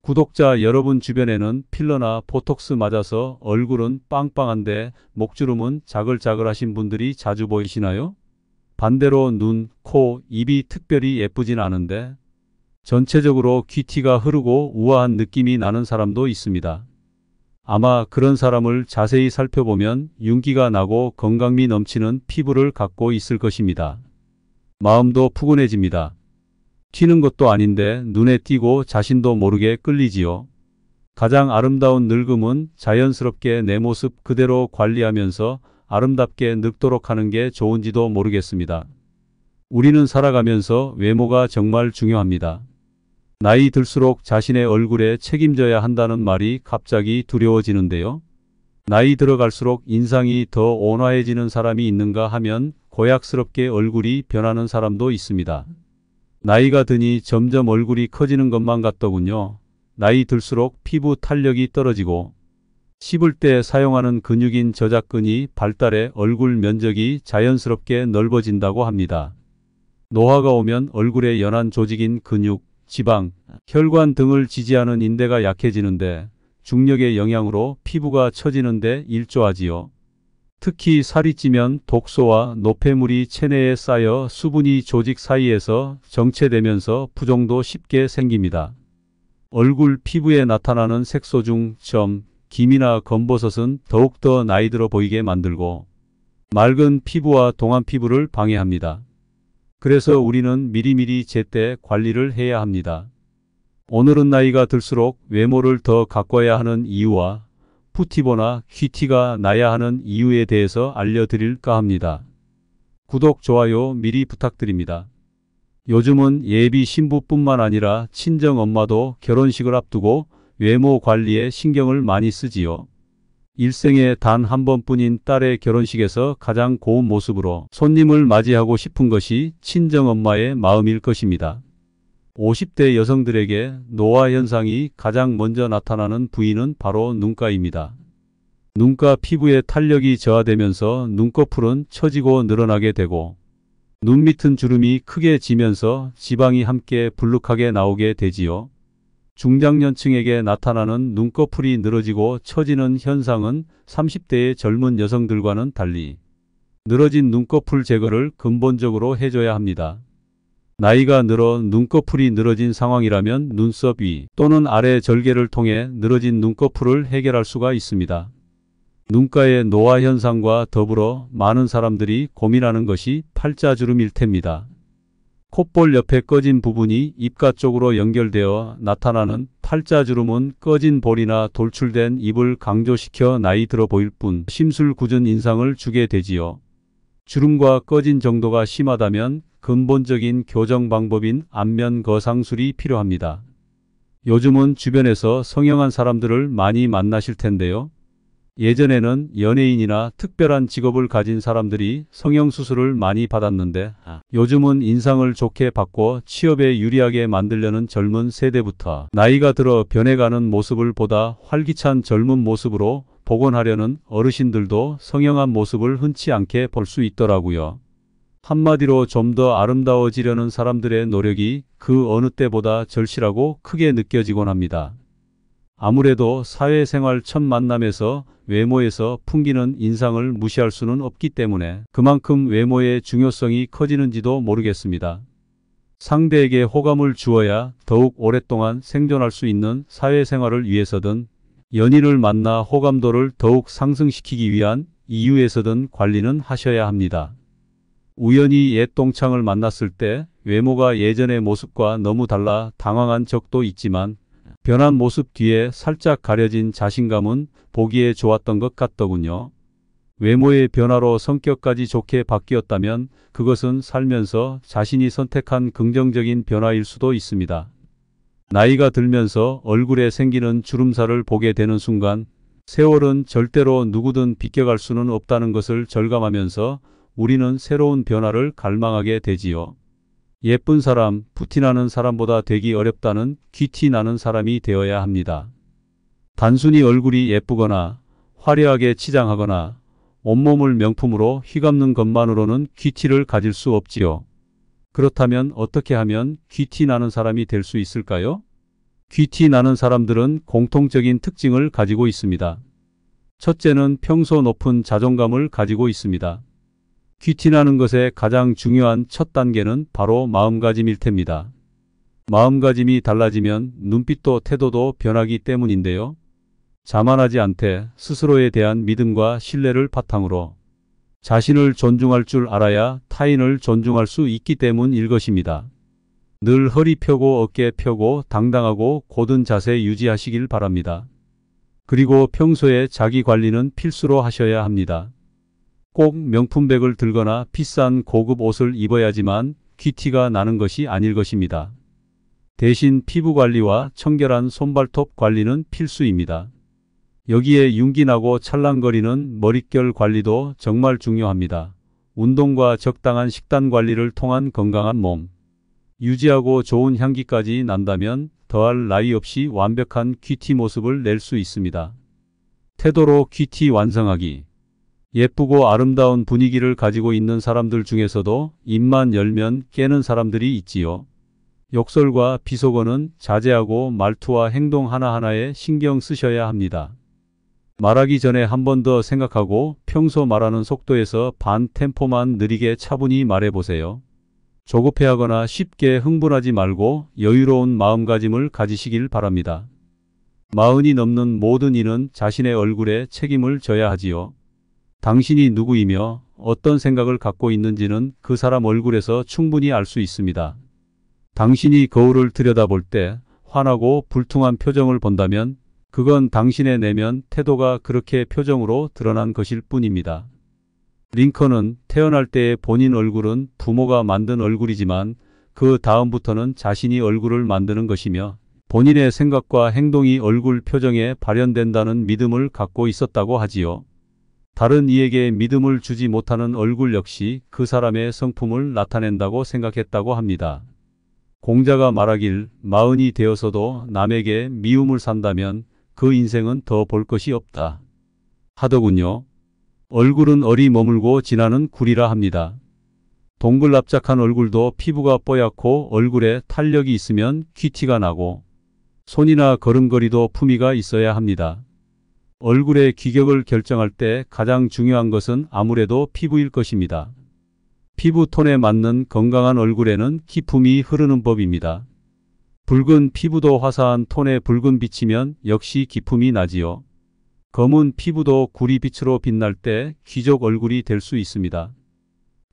구독자 여러분 주변에는 필러나 보톡스 맞아서 얼굴은 빵빵한데 목주름은 자글자글하신 분들이 자주 보이시나요? 반대로 눈, 코, 입이 특별히 예쁘진 않은데 전체적으로 귀티가 흐르고 우아한 느낌이 나는 사람도 있습니다. 아마 그런 사람을 자세히 살펴보면 윤기가 나고 건강미 넘치는 피부를 갖고 있을 것입니다. 마음도 푸근해집니다. 튀는 것도 아닌데 눈에 띄고 자신도 모르게 끌리지요. 가장 아름다운 늙음은 자연스럽게 내 모습 그대로 관리하면서 아름답게 늙도록 하는 게 좋은지도 모르겠습니다. 우리는 살아가면서 외모가 정말 중요합니다. 나이 들수록 자신의 얼굴에 책임져야 한다는 말이 갑자기 두려워지는데요. 나이 들어갈수록 인상이 더 온화해지는 사람이 있는가 하면 고약스럽게 얼굴이 변하는 사람도 있습니다. 나이가 드니 점점 얼굴이 커지는 것만 같더군요. 나이 들수록 피부 탄력이 떨어지고 씹을 때 사용하는 근육인 저작근이 발달해 얼굴 면적이 자연스럽게 넓어진다고 합니다. 노화가 오면 얼굴의 연한 조직인 근육, 지방, 혈관 등을 지지하는 인대가 약해지는데 중력의 영향으로 피부가 처지는데 일조하지요. 특히 살이 찌면 독소와 노폐물이 체내에 쌓여 수분이 조직 사이에서 정체되면서 부종도 쉽게 생깁니다. 얼굴 피부에 나타나는 색소 중 점, 김이나 검버섯은 더욱더 나이 들어 보이게 만들고 맑은 피부와 동안 피부를 방해합니다. 그래서 우리는 미리미리 제때 관리를 해야 합니다. 오늘은 나이가 들수록 외모를 더 가꿔야 하는 이유와 푸티보나 귀티가 나야 하는 이유에 대해서 알려드릴까 합니다. 구독, 좋아요 미리 부탁드립니다. 요즘은 예비 신부뿐만 아니라 친정엄마도 결혼식을 앞두고 외모 관리에 신경을 많이 쓰지요. 일생에 단 한 번뿐인 딸의 결혼식에서 가장 고운 모습으로 손님을 맞이하고 싶은 것이 친정엄마의 마음일 것입니다. 50대 여성들에게 노화 현상이 가장 먼저 나타나는 부위는 바로 눈가입니다. 눈가 피부의 탄력이 저하되면서 눈꺼풀은 처지고 늘어나게 되고 눈 밑은 주름이 크게 지면서 지방이 함께 불룩하게 나오게 되지요. 중장년층에게 나타나는 눈꺼풀이 늘어지고 처지는 현상은 30대의 젊은 여성들과는 달리 늘어진 눈꺼풀 제거를 근본적으로 해줘야 합니다. 나이가 늘어 눈꺼풀이 늘어진 상황이라면 눈썹 위 또는 아래 절개를 통해 늘어진 눈꺼풀을 해결할 수가 있습니다. 눈가의 노화 현상과 더불어 많은 사람들이 고민하는 것이 팔자주름일 테입니다. 콧볼 옆에 꺼진 부분이 입가 쪽으로 연결되어 나타나는 팔자주름은 꺼진 볼이나 돌출된 입을 강조시켜 나이 들어 보일 뿐 심술궂은 인상을 주게 되지요. 주름과 꺼진 정도가 심하다면 근본적인 교정 방법인 안면 거상술이 필요합니다. 요즘은 주변에서 성형한 사람들을 많이 만나실 텐데요. 예전에는 연예인이나 특별한 직업을 가진 사람들이 성형수술을 많이 받았는데 요즘은 인상을 좋게 바꿔 취업에 유리하게 만들려는 젊은 세대부터 나이가 들어 변해가는 모습을 보다 활기찬 젊은 모습으로 복원하려는 어르신들도 성형한 모습을 흔치 않게 볼 수 있더라고요. 한마디로 좀 더 아름다워지려는 사람들의 노력이 그 어느 때보다 절실하고 크게 느껴지곤 합니다. 아무래도 사회생활 첫 만남에서 외모에서 풍기는 인상을 무시할 수는 없기 때문에 그만큼 외모의 중요성이 커지는지도 모르겠습니다. 상대에게 호감을 주어야 더욱 오랫동안 생존할 수 있는 사회생활을 위해서든 연인을 만나 호감도를 더욱 상승시키기 위한 이유에서든 관리는 하셔야 합니다. 우연히 옛 동창을 만났을 때 외모가 예전의 모습과 너무 달라 당황한 적도 있지만 변한 모습 뒤에 살짝 가려진 자신감은 보기에 좋았던 것 같더군요. 외모의 변화로 성격까지 좋게 바뀌었다면 그것은 살면서 자신이 선택한 긍정적인 변화일 수도 있습니다. 나이가 들면서 얼굴에 생기는 주름살을 보게 되는 순간 세월은 절대로 누구든 비껴갈 수는 없다는 것을 절감하면서 우리는 새로운 변화를 갈망하게 되지요. 예쁜 사람, 푸티나는 사람보다 되기 어렵다는 귀티 나는 사람이 되어야 합니다. 단순히 얼굴이 예쁘거나 화려하게 치장하거나 온몸을 명품으로 휘감는 것만으로는 귀티를 가질 수 없지요. 그렇다면 어떻게 하면 귀티 나는 사람이 될 수 있을까요? 귀티 나는 사람들은 공통적인 특징을 가지고 있습니다. 첫째는 평소 높은 자존감을 가지고 있습니다. 귀티 나는 것의 가장 중요한 첫 단계는 바로 마음가짐일 테입니다. 마음가짐이 달라지면 눈빛도 태도도 변하기 때문인데요. 자만하지 않되 스스로에 대한 믿음과 신뢰를 바탕으로 자신을 존중할 줄 알아야 타인을 존중할 수 있기 때문일 것입니다. 늘 허리 펴고 어깨 펴고 당당하고 곧은 자세 유지하시길 바랍니다. 그리고 평소에 자기 관리는 필수로 하셔야 합니다. 꼭 명품백을 들거나 비싼 고급 옷을 입어야지만 귀티가 나는 것이 아닐 것입니다. 대신 피부 관리와 청결한 손발톱 관리는 필수입니다. 여기에 윤기 나고 찰랑거리는 머릿결 관리도 정말 중요합니다. 운동과 적당한 식단 관리를 통한 건강한 몸 유지하고 좋은 향기까지 난다면 더할 나위 없이 완벽한 귀티 모습을 낼 수 있습니다. 태도로 귀티 완성하기. 예쁘고 아름다운 분위기를 가지고 있는 사람들 중에서도 입만 열면 깨는 사람들이 있지요. 욕설과 비속어는 자제하고 말투와 행동 하나하나에 신경 쓰셔야 합니다. 말하기 전에 한 번 더 생각하고 평소 말하는 속도에서 반 템포만 느리게 차분히 말해보세요. 조급해하거나 쉽게 흥분하지 말고 여유로운 마음가짐을 가지시길 바랍니다. 40이 넘는 모든 이는 자신의 얼굴에 책임을 져야 하지요. 당신이 누구이며 어떤 생각을 갖고 있는지는 그 사람 얼굴에서 충분히 알 수 있습니다. 당신이 거울을 들여다볼 때 환하고 불퉁한 표정을 본다면 그건 당신의 내면 태도가 그렇게 표정으로 드러난 것일 뿐입니다. 링컨은 태어날 때의 본인 얼굴은 부모가 만든 얼굴이지만 그 다음부터는 자신이 얼굴을 만드는 것이며 본인의 생각과 행동이 얼굴 표정에 발현된다는 믿음을 갖고 있었다고 하지요. 다른 이에게 믿음을 주지 못하는 얼굴 역시 그 사람의 성품을 나타낸다고 생각했다고 합니다. 공자가 말하길 40이 되어서도 남에게 미움을 산다면 그 인생은 더 볼 것이 없다 하더군요. 얼굴은 얼이 머물고 지나는 굴이라 합니다. 동글납작한 얼굴도 피부가 뽀얗고 얼굴에 탄력이 있으면 귀티가 나고 손이나 걸음걸이도 품위가 있어야 합니다. 얼굴의 귀격을 결정할 때 가장 중요한 것은 아무래도 피부일 것입니다. 피부 톤에 맞는 건강한 얼굴에는 기품이 흐르는 법입니다. 붉은 피부도 화사한 톤의 붉은 빛이면 역시 기품이 나지요. 검은 피부도 구리빛으로 빛날 때 귀족 얼굴이 될 수 있습니다.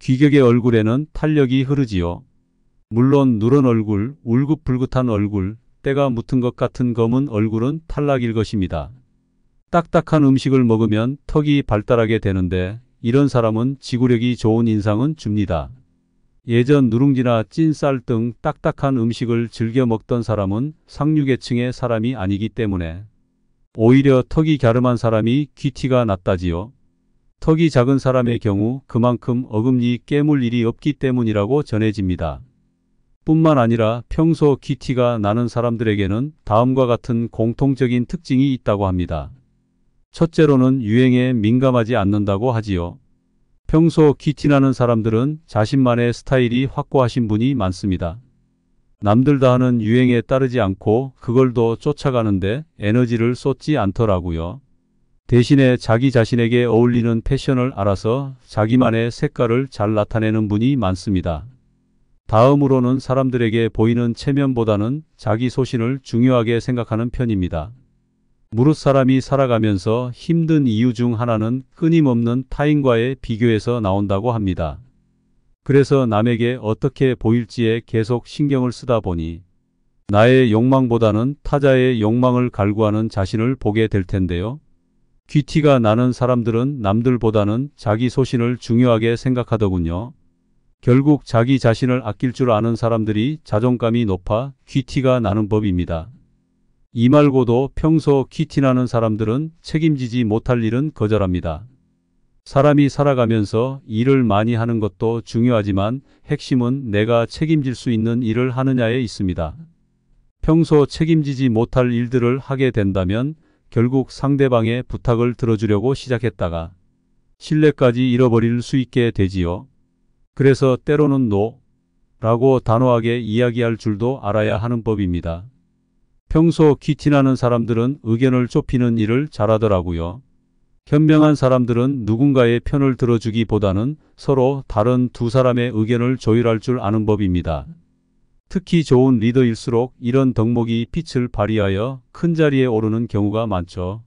귀격의 얼굴에는 탄력이 흐르지요. 물론 누런 얼굴, 울긋불긋한 얼굴, 때가 묻은 것 같은 검은 얼굴은 탈락일 것입니다. 딱딱한 음식을 먹으면 턱이 발달하게 되는데 이런 사람은 지구력이 좋은 인상은 줍니다. 예전 누룽지나 찐 쌀 등 딱딱한 음식을 즐겨 먹던 사람은 상류계층의 사람이 아니기 때문에 오히려 턱이 갸름한 사람이 귀티가 낫다지요. 턱이 작은 사람의 경우 그만큼 어금니 깨물 일이 없기 때문이라고 전해집니다. 뿐만 아니라 평소 귀티가 나는 사람들에게는 다음과 같은 공통적인 특징이 있다고 합니다. 첫째로는 유행에 민감하지 않는다고 하지요. 평소 귀티나는 사람들은 자신만의 스타일이 확고하신 분이 많습니다. 남들 다 하는 유행에 따르지 않고 그걸 더 쫓아가는데 에너지를 쏟지 않더라고요. 대신에 자기 자신에게 어울리는 패션을 알아서 자기만의 색깔을 잘 나타내는 분이 많습니다. 다음으로는 사람들에게 보이는 체면보다는 자기 소신을 중요하게 생각하는 편입니다. 무릇 사람이 살아가면서 힘든 이유 중 하나는 끊임없는 타인과의 비교에서 나온다고 합니다. 그래서 남에게 어떻게 보일지에 계속 신경을 쓰다 보니 나의 욕망보다는 타자의 욕망을 갈구하는 자신을 보게 될 텐데요. 귀티가 나는 사람들은 남들보다는 자기 소신을 중요하게 생각하더군요. 결국 자기 자신을 아낄 줄 아는 사람들이 자존감이 높아 귀티가 나는 법입니다. 이 말고도 평소 귀티나는 사람들은 책임지지 못할 일은 거절합니다. 사람이 살아가면서 일을 많이 하는 것도 중요하지만 핵심은 내가 책임질 수 있는 일을 하느냐에 있습니다. 평소 책임지지 못할 일들을 하게 된다면 결국 상대방의 부탁을 들어주려고 시작했다가 신뢰까지 잃어버릴 수 있게 되지요. 그래서 때로는 노 라고 단호하게 이야기할 줄도 알아야 하는 법입니다. 평소 귀티나는 사람들은 의견을 좁히는 일을 잘하더라고요. 현명한 사람들은 누군가의 편을 들어주기보다는 서로 다른 두 사람의 의견을 조율할 줄 아는 법입니다. 특히 좋은 리더일수록 이런 덕목이 빛을 발휘하여 큰 자리에 오르는 경우가 많죠.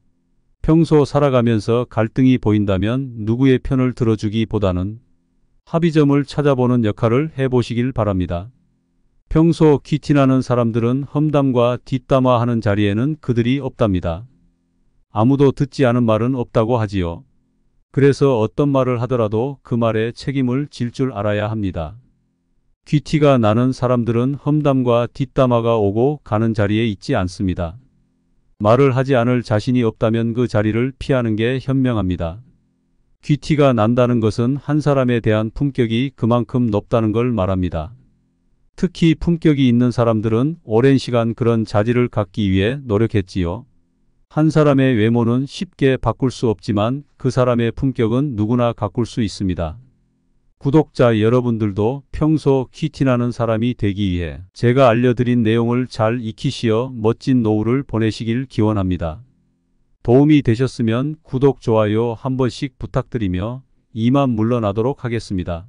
평소 살아가면서 갈등이 보인다면 누구의 편을 들어주기보다는 합의점을 찾아보는 역할을 해보시길 바랍니다. 평소 귀티나는 사람들은 험담과 뒷담화하는 자리에는 그들이 없답니다. 아무도 듣지 않은 말은 없다고 하지요. 그래서 어떤 말을 하더라도 그 말에 책임을 질 줄 알아야 합니다. 귀티가 나는 사람들은 험담과 뒷담화가 오고 가는 자리에 있지 않습니다. 말을 하지 않을 자신이 없다면 그 자리를 피하는 게 현명합니다. 귀티가 난다는 것은 한 사람에 대한 품격이 그만큼 높다는 걸 말합니다. 특히 품격이 있는 사람들은 오랜 시간 그런 자질을 갖기 위해 노력했지요. 한 사람의 외모는 쉽게 바꿀 수 없지만 그 사람의 품격은 누구나 가꿀 수 있습니다. 구독자 여러분들도 평소 귀티나는 사람이 되기 위해 제가 알려드린 내용을 잘 익히시어 멋진 노후를 보내시길 기원합니다. 도움이 되셨으면 구독, 좋아요 한 번씩 부탁드리며 이만 물러나도록 하겠습니다.